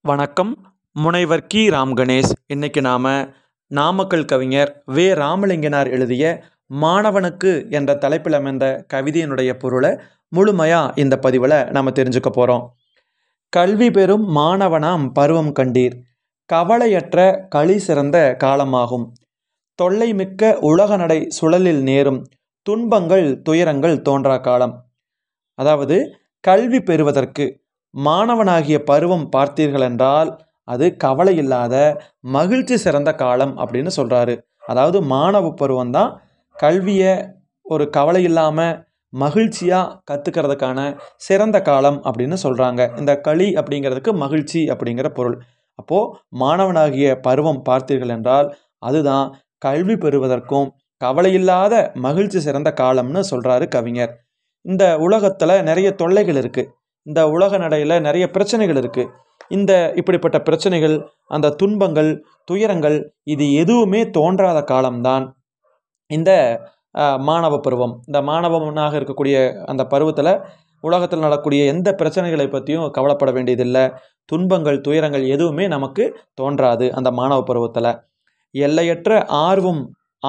வணக்கம். முனைவர் கி. ராம் கணேஷ். இன்னைக்கு நாமக்கல் கவிஞர் வே. ராமலிங்கனார் எழுதிய மாணவனுக்கு என்ற தலைப்பில் அமைந்த கவிதையினுடைய பொருளை முழுமையாக இந்த பதிவில் நாம் தெரிஞ்சுக்க போகிறோம். கல்வி பெறும் மாணவனாம் பருவம் கண்டீர், கவலையற்ற களி சிறந்த காலமாகும். தொல்லை மிக்க உலக நடை சுழலில் நேரும், துன்பங்கள் துயரங்கள் தோன்றா காலம். அதாவது கல்வி பெறுவதற்கு மாணவனாகிய பருவம் பார்த்தீர்கள் என்றால் அது கவலை இல்லாத மகிழ்ச்சி சிறந்த காலம் அப்படின்னு சொல்கிறாரு. அதாவது மாணவ பருவம் தான் கல்வியை ஒரு கவலை இல்லாமல் மகிழ்ச்சியாக கற்றுக்கிறதுக்கான சிறந்த காலம் அப்படின்னு சொல்கிறாங்க. இந்த களி அப்படிங்கிறதுக்கு மகிழ்ச்சி அப்படிங்கிற பொருள். அப்போது மாணவனாகிய பருவம் பார்த்தீர்கள் என்றால் அதுதான் கல்வி பெறுவதற்கும் கவலையில்லாத மகிழ்ச்சி சிறந்த காலம்னு சொல்கிறாரு கவிஞர். இந்த உலகத்தில் நிறைய தொல்லைகள் இருக்குது, இந்த உலக நடையில் நிறைய பிரச்சனைகள் இருக்குது. இப்படிப்பட்ட பிரச்சனைகள், அந்த துன்பங்கள் துயரங்கள் இது எதுவுமே தோன்றாத காலம்தான் இந்த மாணவ பருவம். இந்த மாணவனாக இருக்கக்கூடிய அந்த பருவத்தில் உலகத்தில் நடக்கக்கூடிய எந்த பிரச்சனைகளை பற்றியும் கவலைப்பட வேண்டியதில்லை. துன்பங்கள் துயரங்கள் எதுவுமே நமக்கு தோன்றாது அந்த மாணவ பருவத்தில். எல்லையற்ற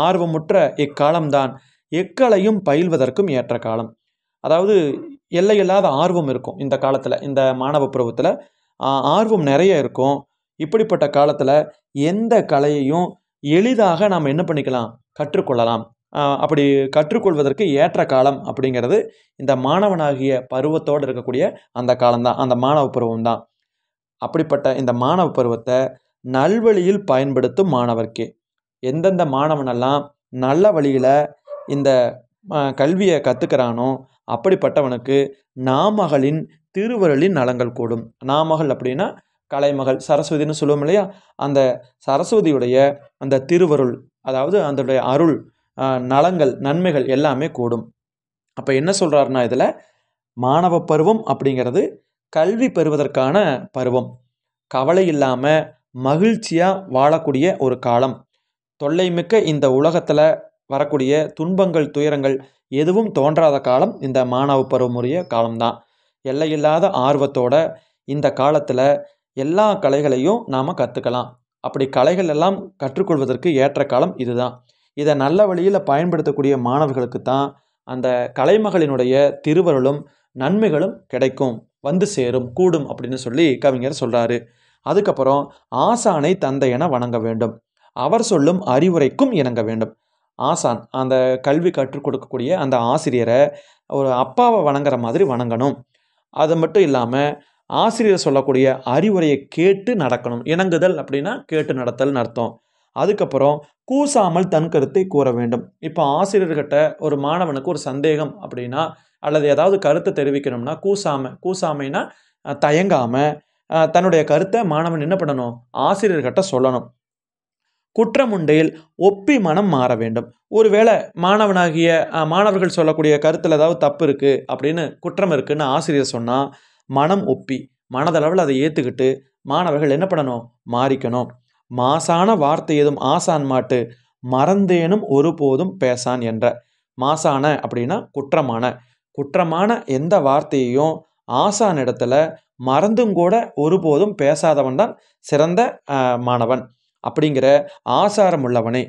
ஆர்வமுற்ற இக்காலம்தான் எக்களையும் பயில்வதற்கும் ஏற்ற காலம். அதாவது எல்லையில்லாத ஆர்வம் இருக்கும் இந்த காலத்தில், இந்த மாணவ பருவத்தில் ஆர்வம் நிறைய இருக்கும். இப்படிப்பட்ட காலத்தில் எந்த கலையையும் எளிதாக நாம் என்ன பண்ணிக்கலாம், கற்றுக்கொள்ளலாம். அப்படி கற்றுக்கொள்வதற்கு ஏற்ற காலம் அப்படிங்கிறது இந்த மாணவனாகிய பருவத்தோடு இருக்கக்கூடிய அந்த காலம்தான், அந்த மாணவ பருவம் தான். அப்படிப்பட்ட இந்த மாணவ பருவத்தை நல்வழியில் பயன்படுத்தும் மாணவர்க்கே. எந்தெந்த மாணவனெல்லாம் நல்ல வழியில் இந்த கல்வியை கற்றுக்கிறானோ அப்படிப்பட்டவனுக்கு நாமகளின் திருவருளின் நலங்கள் கூடும். நாமகள் அப்படின்னா கலைமகள், சரஸ்வதினு சொல்லுவோம் இல்லையா, அந்த சரஸ்வதியுடைய அந்த திருவருள், அதாவது அதனுடைய அருள், நலங்கள் நன்மைகள் எல்லாமே கூடும். அப்போ என்ன சொல்கிறாருன்னா, இதில் மாணவ பருவம் அப்படிங்கிறது கல்வி பெறுவதற்கான பருவம். கவலை இல்லாமல் மகிழ்ச்சியாக வாழக்கூடிய ஒரு காலம். தொல்லை மிக்க இந்த உலகத்தில் வரக்கூடிய துன்பங்கள் துயரங்கள் எதுவும் தோன்றாத காலம் இந்த மாணவ பருவமுடைய காலம்தான். எல்லையில்லாத ஆர்வத்தோட இந்த காலத்தில் எல்லா கலைகளையும் நாம் கற்றுக்கலாம். அப்படி கலைகள் எல்லாம் கற்றுக்கொள்வதற்கு ஏற்ற காலம் இதுதான். இதை நல்ல வழியில் பயன்படுத்தக்கூடிய மாணவர்களுக்கு தான் அந்த கலைமகளினுடைய திருவருளும் நன்மைகளும் கிடைக்கும், வந்து சேரும், கூடும் அப்படின்னு சொல்லி கவிஞர் சொல்கிறாரு. அதுக்கப்புறம் ஆசானை தந்தையென வணங்க வேண்டும், அவர் சொல்லும் அறிவுரைக்கும் இணங்க வேண்டும். ஆசான், அந்த கல்வி கற்றுக் கொடுக்கக்கூடிய அந்த ஆசிரியரை ஒரு அப்பாவை வணங்குற மாதிரி வணங்கணும். அது மட்டும் இல்லாமல் ஆசிரியர் சொல்லக்கூடிய அறிவுரையை கேட்டு நடக்கணும். இணங்குதல் அப்படின்னா கேட்டு நடத்தல்னு அர்த்தம். அதுக்கப்புறம் கூசாமல் தன் கருத்தை கூற வேண்டும். இப்போ ஆசிரியர்கிட்ட ஒரு மாணவனுக்கு ஒரு சந்தேகம் அப்படின்னா, அல்லது ஏதாவது கருத்தை தெரிவிக்கணும்னா கூசாமைனா தயங்காமல் தன்னுடைய கருத்தை மாணவன் என்ன பண்ணணும், ஆசிரியர்கிட்ட சொல்லணும். குற்றமுண்டையில் ஒப்பி மனம் மாற வேண்டும். ஒருவேளை மாணவர்கள் சொல்லக்கூடிய கருத்தில் ஏதாவது தப்பு இருக்குது அப்படின்னு, குற்றம் இருக்குன்னு ஆசிரியர் சொன்னால் மனம் ஒப்பி மனதளவில் அதை ஏற்றுக்கிட்டு மாணவர்கள் என்ன பண்ணணும், மாறிக்கணும். மாசான வார்த்தை ஏதும் ஆசான் மாட்டு, மறந்தேனும் ஒருபோதும் பேசான் என்ற. மாசான அப்படின்னா குற்றமான எந்த வார்த்தையையும் ஆசான் இடத்துல மறந்தும் கூட ஒருபோதும் பேசாதவன் தான் சிறந்த மாணவன். அப்படிங்கிற ஆசாரம் உள்ளவனே,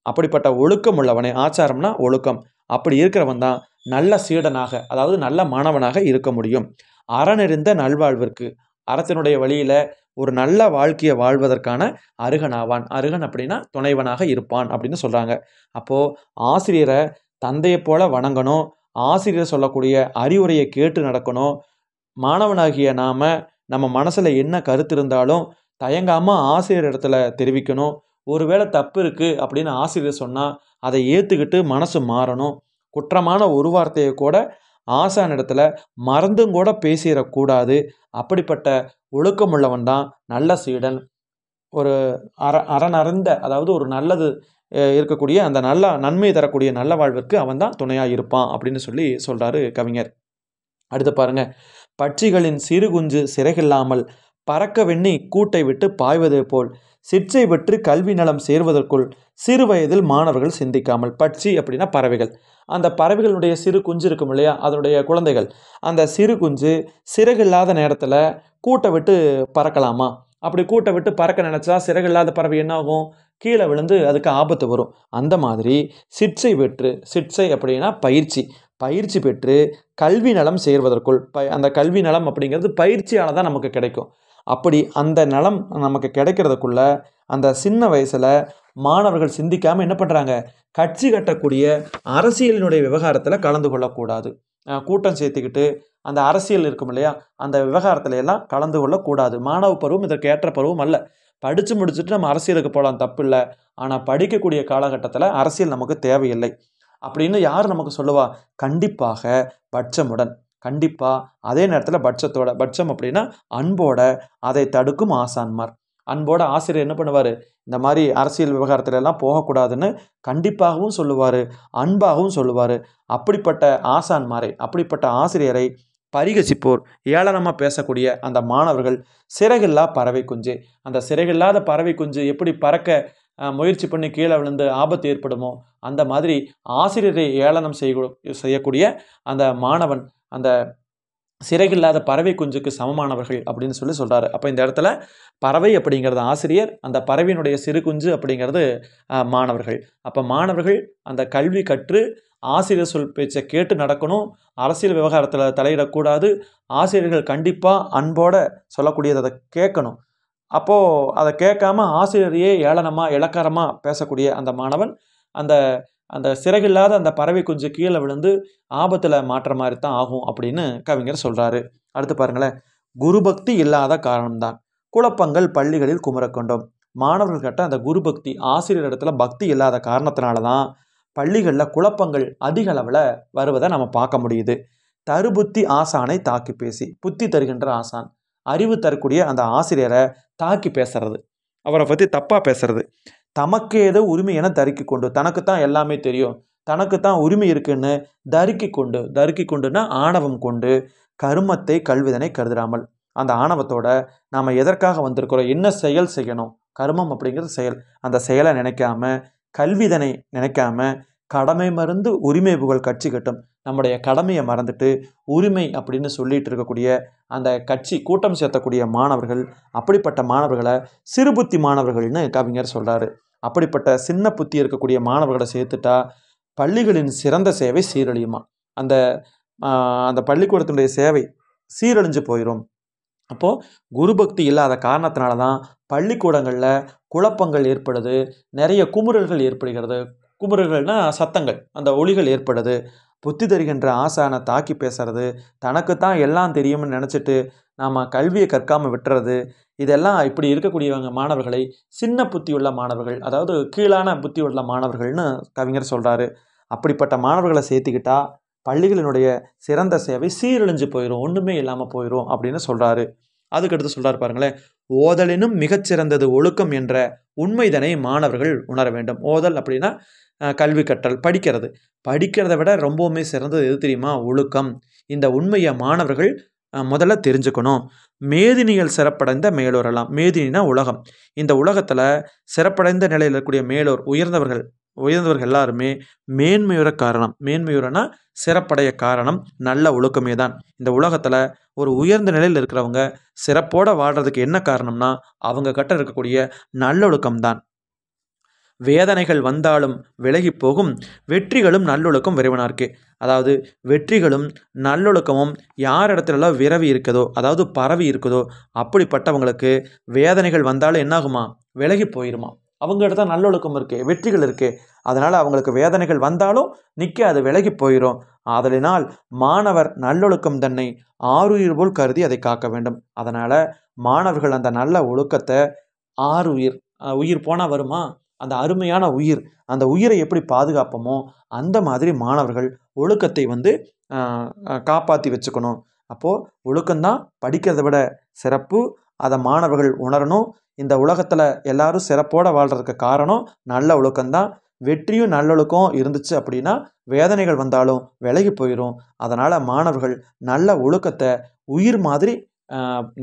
அப்படிப்பட்ட ஒழுக்கம் உள்ளவனே, ஆச்சாரம்னா ஒழுக்கம், அப்படி இருக்கிறவன் தான் நல்ல சீடனாக, அதாவது நல்ல மாணவனாக இருக்க முடியும். அறனெறிந்த நல்வாழ்விற்கு, அறத்தினுடைய வழியில் ஒரு நல்ல வாழ்க்கையை வாழ்வதற்கான அருகனாவான். அருகன் அப்படின்னா துணைவனாக இருப்பான் அப்படின்னு சொல்கிறாங்க. அப்போது ஆசிரியரை தந்தையை போல வணங்கணும், ஆசிரியர் சொல்லக்கூடிய அறிவுரையை கேட்டு நடக்கணும். மாணவனாகிய நம்ம மனசில் என்ன கருத்து இருந்தாலும் தயங்காமல் ஆசிரியர் இடத்துல தெரிவிக்கணும். ஒருவேளை தப்பு இருக்குது அப்படின்னு ஆசிரியர் சொன்னால் அதை ஏற்றுக்கிட்டு மனசு மாறணும். குற்றமான ஒரு வார்த்தையை கூட ஆசான் இடத்துல மறந்தும் கூட பேசிடக்கூடாது. அப்படிப்பட்ட ஒழுக்கமுள்ளவன் தான் நல்ல சீடன். ஒரு அறனறிந்த, அதாவது ஒரு நல்லது இருக்கக்கூடிய அந்த நல்ல நன்மை தரக்கூடிய நல்ல வாழ்விற்கு அவன் தான் துணையாக இருப்பான் அப்படின்னு சொல்கிறாரு கவிஞர். அடுத்து பாருங்க, பட்சிகளின் சிறு குஞ்சு சிறைகில்லாமல் பறக்க வெண்ணி கூட்டை விட்டு பாய்வதை போல் சிற்றை பெற்று கல்வி நலம் சேர்வதற்குள் சிறு வயதில் மாணவர்கள் சிந்திக்காமல். பட்சி அப்படின்னா பறவைகள். அந்த பறவைகளுடைய சிறு குஞ்சு இருக்கும் இல்லையா, அதனுடைய குழந்தைகள். அந்த சிறு குஞ்சு சிறகில்லாத நேரத்தில் கூட்டை விட்டு பறக்கலாமா, அப்படி கூட்டை விட்டு பறக்க நினச்சா சிறகு இல்லாத பறவை என்ன ஆகும்? கீழே விழுந்து அதுக்கு ஆபத்து வரும். அந்த மாதிரி சிட்சை பெற்று, சிட்சை அப்படின்னா பயிற்சி, பயிற்சி பெற்று கல்வி நலம் சேர்வதற்குள் அந்த கல்வி நலம் அப்படிங்கிறது பயிற்சியால் தான் நமக்கு கிடைக்கும். அப்படி அந்த நலம் நமக்கு கிடைக்கிறதுக்குள்ள அந்த சின்ன வயசில் மாணவர்கள் சிந்திக்காமல் என்ன பண்ணுறாங்க? கட்சி கட்டக்கூடிய அரசியலினுடைய விவகாரத்தில் கலந்து கொள்ளக்கூடாது. கூட்டம் சேர்த்துக்கிட்டு அந்த அரசியல் இருக்கும் இல்லையா, அந்த விவகாரத்துல எல்லாம் கலந்து கொள்ளக்கூடாது. மாணவ பருவம் இதற்கு ஏற்ற பருவம் அல்ல. படித்து முடிச்சுட்டு நம்ம அரசியலுக்கு போகலாம், தப்பு இல்லை. ஆனால் படிக்கக்கூடிய காலகட்டத்தில் அரசியல் நமக்கு தேவையில்லை அப்படின்னு யார் நமக்கு சொல்லுவா? கண்டிப்பாக பட்சமுடன், கண்டிப்பாக அதே நேரத்தில் பட்சத்தோட, பட்சம் அப்படின்னா அன்போட அதை தடுக்கும் ஆசான்மார். அன்போட ஆசிரியர் என்ன பண்ணுவார்? இந்த மாதிரி அரசியல் விவகாரத்துல எல்லாம் போகக்கூடாதுன்னு கண்டிப்பாகவும் சொல்லுவார், அன்பாகவும் சொல்லுவார். அப்படிப்பட்ட ஆசான்மாரை, அப்படிப்பட்ட ஆசிரியரை பரிகசிப்போர், ஏளனமாக பேசக்கூடிய அந்த மாணவர்கள் சிறகில்லா பறவை குஞ்சு. அந்த சிறகில்லாத பறவை குஞ்சு எப்படி பறக்க முயற்சி பண்ணி கீழே விழுந்து ஆபத்து ஏற்படுமோ, அந்த மாதிரி ஆசிரியரை ஏளனம் செய்யக்கூடிய அந்த மாணவன் அந்த சிறகில்லாத பறவை குஞ்சுக்கு சமமானவர்கள் அப்படின்னு சொல்கிறாரு. அப்போ இந்த இடத்துல பறவை அப்படிங்கிறது ஆசிரியர், அந்த பறவையினுடைய சிறு குஞ்சு அப்படிங்கிறது மாணவர்கள். அப்போ மாணவர்கள் அந்த கல்வி கற்று ஆசிரியர் சொல் பேச்சை கேட்டு நடக்கணும். அரசியல் விவகாரத்தில் தலையிடக்கூடாது. ஆசிரியர்கள் கண்டிப்பாக அன்போட சொல்லக்கூடியதை அதை கேட்கணும். அப்போது அதை கேட்காம ஆசிரியரையே ஏளனமாக இளக்காரமாக பேசக்கூடிய அந்த மாணவன் அந்த அந்த சிறகில்லாத அந்த பறவை குஞ்சு கீழே விழுந்து ஆபத்தில் மாற்ற மாதிரி தான் ஆகும் அப்படின்னு கவிஞர் சொல்கிறாரு. அடுத்து பாருங்களேன், குருபக்தி இல்லாத காரணம்தான் குழப்பங்கள் பள்ளிகளில் குமரக்கொண்டோம். மாணவர்கள்கிட்ட அந்த குருபக்தி, ஆசிரியர் இடத்துல பக்தி இல்லாத காரணத்தினால தான் பள்ளிகளில் குழப்பங்கள் அதிக அளவில் வருவதை நம்ம பார்க்க முடியுது. தருபுத்தி ஆசானை தாக்கி பேசி, புத்தி தருகின்ற ஆசான், அறிவு தரக்கூடிய அந்த ஆசிரியரை தாக்கி பேசுறது, அவரை பற்றி தப்பாக பேசுறது, தமக்கு ஏதோ உரிமை என தரிக்கி கொண்டு, தனக்கு தான் எல்லாமே தெரியும், தனக்கு தான் உரிமை இருக்குன்னு தரிக்கி கொண்டுனா ஆணவம் கொண்டு கருமத்தை கல்விதனை கருதாமல், அந்த ஆணவத்தோட நாம் எதற்காக வந்திருக்கிறோம், என்ன செயல் செய்யணும், கர்மம் அப்படிங்கிறது செயல், அந்த செயலை நினைக்காம, கல்விதனை நினைக்காம, கடமை மறந்து உரிமை புகழ் கட்சி கட்டும், நம்முடைய கடமையை மறந்துட்டு உரிமை அப்படின்னு சொல்லிட்டு இருக்கக்கூடிய அந்த கட்சி கூட்டம் சேர்த்தக்கூடிய மாணவர்கள், அப்படிப்பட்ட மாணவர்களை சிறுபுத்தி மாணவர்கள்னு கவிஞர் சொல்கிறாரு. அப்படிப்பட்ட சின்ன புத்தி இருக்கக்கூடிய மாணவர்களை சேர்த்துட்டா பள்ளிகளின் சிறந்த சேவை சீரழியுமா, அந்த அந்த பள்ளிக்கூடத்தினுடைய சேவை சீரழிஞ்சு போயிடும். அப்போது குருபக்தி இல்லாத காரணத்தினால தான் பள்ளிக்கூடங்களில் குழப்பங்கள் ஏற்படுது, நிறைய குமுறல்கள் ஏற்படுகிறது. குமுறல்கள்னால் சத்தங்கள், அந்த ஒலிகள் ஏற்படுது. புத்தி தருகின்ற ஆசானை தாக்கி பேசுறது, தனக்கு தான் எல்லாம் தெரியும்னு நினச்சிட்டு நாம் கல்வியை கற்காமல் விட்டுறது, இதெல்லாம் இப்படி இருக்கக்கூடியவங்க மாணவர்களை சின்ன புத்தி உள்ள மாணவர்கள், அதாவது கீழான புத்தி உள்ள மாணவர்கள்னு கவிஞர் சொல்கிறாரு. அப்படிப்பட்ட மாணவர்களை சேர்த்துக்கிட்டா பள்ளிகளினுடைய சிறந்த சேவை சீரழிஞ்சு போயிடும், ஒன்றுமே இல்லாமல் போயிடும் அப்படின்னு சொல்கிறாரு. அதுக்கடுத்து சொல்கிறார் பாருங்களேன், ஓதலினும் மிகச்சிறந்தது ஒழுக்கம் என்ற உண்மைதனை மாணவர்கள் உணர வேண்டும். ஓதல் அப்படின்னா கல்வி கற்றல், படிக்கிறத விட ரொம்பவுமே சிறந்தது எது தெரியுமா? ஒழுக்கம். இந்த உண்மையை மாணவர்கள் முதல்ல தெரிஞ்சுக்கணும். மேதினிகள் சிறப்படைந்த மேலோரெல்லாம், மேதினா உலகம், இந்த உலகத்தில் சிறப்படைந்த நிலையில் இருக்கக்கூடிய மேலோர், உயர்ந்தவர்கள் எல்லாருமே மேன்மையுற காரணம், மேன்மையுறனா சிறப்படைய காரணம் நல்ல ஒழுக்கமே தான். இந்த உலகத்தில் ஒரு உயர்ந்த நிலையில் இருக்கிறவங்க சிறப்போடு வாழ்கிறதுக்கு என்ன காரணம்னா அவங்க கிட்ட இருக்கக்கூடிய நல்லொழுக்கம்தான். வேதனைகள் வந்தாலும் விலகி போகும் வெற்றிகளும் நல்லொழுக்கம் விரைவனார்க்கே. அதாவது வெற்றிகளும் நல்லொழுக்கமும் யார் இடத்துலலாம் விரவி இருக்குதோ, அதாவது பரவி இருக்குதோ, அப்படிப்பட்டவங்களுக்கு வேதனைகள் வந்தாலும் என்னாகுமா? விலகி போயிருமா. அவங்ககிட்ட தான் நல்லொழுக்கம் இருக்கே, வெற்றிகள் இருக்கே, அதனால் அவங்களுக்கு வேதனைகள் வந்தாலும் அது விலகி போயிடும். ஆதலினால் மாணவர் நல்லொழுக்கம் தன்னை ஆருயிர் போல் கருதி அதை காக்க வேண்டும். அதனால் மாணவர்கள் அந்த நல்ல ஒழுக்கத்தை, உயிர் போனால் வருமா, அந்த அருமையான உயிர், அந்த உயிரை எப்படி பாதுகாப்போமோ அந்த மாதிரி மாணவர்கள் ஒழுக்கத்தை காப்பாற்றி வச்சுக்கணும். அப்போது ஒழுக்கம்தான் படிக்கிறத விட சிறப்பு, அதை மாணவர்கள் உணரணும். இந்த உலகத்தில் எல்லாரும் சிறப்போடு வாழ்கிறதுக்கு காரணம் நல்ல ஒழுக்கம்தான். வெற்றியும் நல்லொழுக்கம் இருந்துச்சு அப்படின்னா வேதனைகள் வந்தாலும் விலகி போயிடும். அதனால் மாணவர்கள் நல்ல ஒழுக்கத்தை உயிர் மாதிரி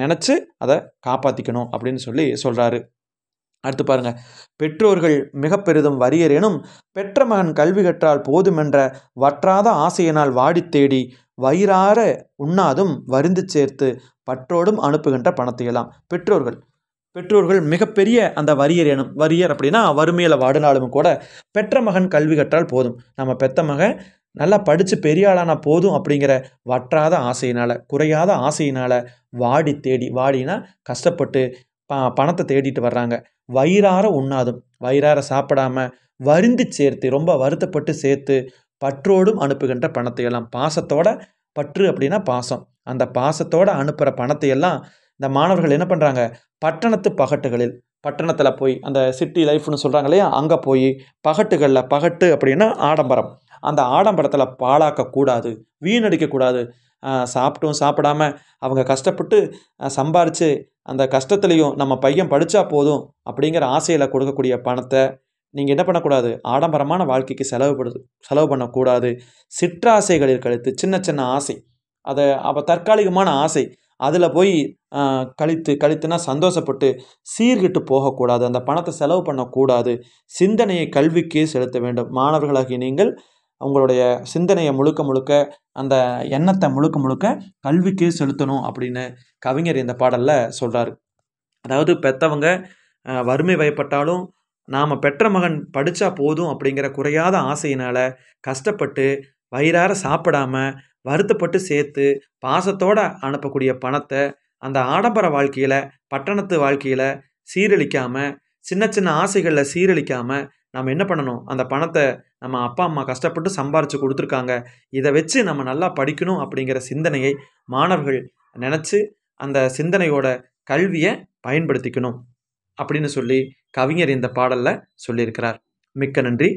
நினச்சி அதை காப்பாற்றிக்கணும் அப்படின்னு சொல்கிறாரு. அடுத்து பாருங்க, பெற்றோர்கள் மிக பெரிதும் வரியரேனும் பெற்ற மகன் கல்வி கற்றால் போதுமென்ற வற்றாத ஆசையினால் வாடி தேடி வயிறார உண்ணாதும் வருந்து சேர்த்து பற்றோடும் அனுப்புகின்ற பணத்தையெல்லாம். பெற்றோர்கள் பெற்றோர்கள் மிகப்பெரிய அந்த வறியர் எனும் வறியர் அப்படின்னா வறுமையில் வாடினாலும் கூட பெற்ற மகன் கல்வி கற்றால் போதும், நம்ம பெத்த மகன் நல்லா படித்து பெரிய ஆளானா போதும் அப்படிங்கிற வற்றாத ஆசையினால், குறையாத ஆசையினால் வாடி தேடி, வாடினா கஷ்டப்பட்டு பணத்தை தேடிட்டு வர்றாங்க. வயிறார உண்ணாதும், வயிறார சாப்பிடாம வருந்தி சேர்த்து, ரொம்ப வருத்தப்பட்டு சேர்த்து பற்றோடும் அனுப்புகின்ற பணத்தை எல்லாம், பாசத்தோட, பற்று அப்படின்னா பாசம், அந்த பாசத்தோடு அனுப்புகிற பணத்தை எல்லாம் இந்த மாணவர்கள் என்ன பண்ணுறாங்க, பட்டணத்து பகட்டுகளில், பட்டணத்தில் போய் அந்த சிட்டி லைஃப்னு சொல்கிறாங்க இல்லையா, அங்கே போய் பகட்டுகளில், பகட்டு அப்படின்னா ஆடம்பரம், அந்த ஆடம்பரத்தில் பாழாக்கக்கூடாது, வீணடிக்கக்கூடாது. சாப்பிட்டும் சாப்பிடாம அவங்க கஷ்டப்பட்டு சம்பாரித்து அந்த கஷ்டத்துலேயும் நம்ம பையன் படித்தா போதும் அப்படிங்கிற ஆசையில் கொடுக்கக்கூடிய பணத்தை நீங்கள் என்ன பண்ணக்கூடாது, ஆடம்பரமான வாழ்க்கைக்கு செலவு பண்ணக்கூடாது. சிற்றாசைகளில் கழித்து, சின்ன சின்ன ஆசை, அதை தற்காலிகமான ஆசை, அதில் போய் கழித்துனா சந்தோஷப்பட்டு சீர்கிட்டு போகக்கூடாது. அந்த பணத்தை செலவு பண்ணக்கூடாது. சிந்தனையை கல்விக்கே செலுத்த வேண்டும். மாணவர்களாகிய நீங்கள் உங்களுடைய சிந்தனையை முழுக்க முழுக்க, அந்த எண்ணத்தை முழுக்க முழுக்க கல்விக்கே செலுத்தணும் அப்படின்னு கவிஞர் இந்த பாடலில் சொல்கிறாரு. அதாவது பெற்றவங்க வறுமை வயப்பட்டாலும் நாம் பெற்ற மகன் படித்தா போதும் அப்படிங்கிற குறையாத ஆசையினால் கஷ்டப்பட்டு வயிறார சாப்பிடாம வருத்தப்பட்டு சேர்த்து பாசத்தோடு அனுப்பக்கூடிய பணத்தை அந்த ஆடம்பர வாழ்க்கையில், பட்டணத்து வாழ்க்கையில் சீரழிக்காமல், சின்ன சின்ன ஆசைகளில் சீரழிக்காமல் நம்ம என்ன பண்ணணும், அந்த பணத்தை நம்ம அப்பா அம்மா கஷ்டப்பட்டு சம்பாரித்து கொடுத்துருக்காங்க, இதை வச்சு நம்ம நல்லா படிக்கணும் அப்படிங்கிற சிந்தனையை மாணவர்கள் நினச்சி அந்த சிந்தனையோட கல்வியை பயன்படுத்திக்கணும் அப்படின்னு சொல்லி கவிஞர் இந்த பாடலில் சொல்லியிருக்கிறார். மிக்க நன்றி.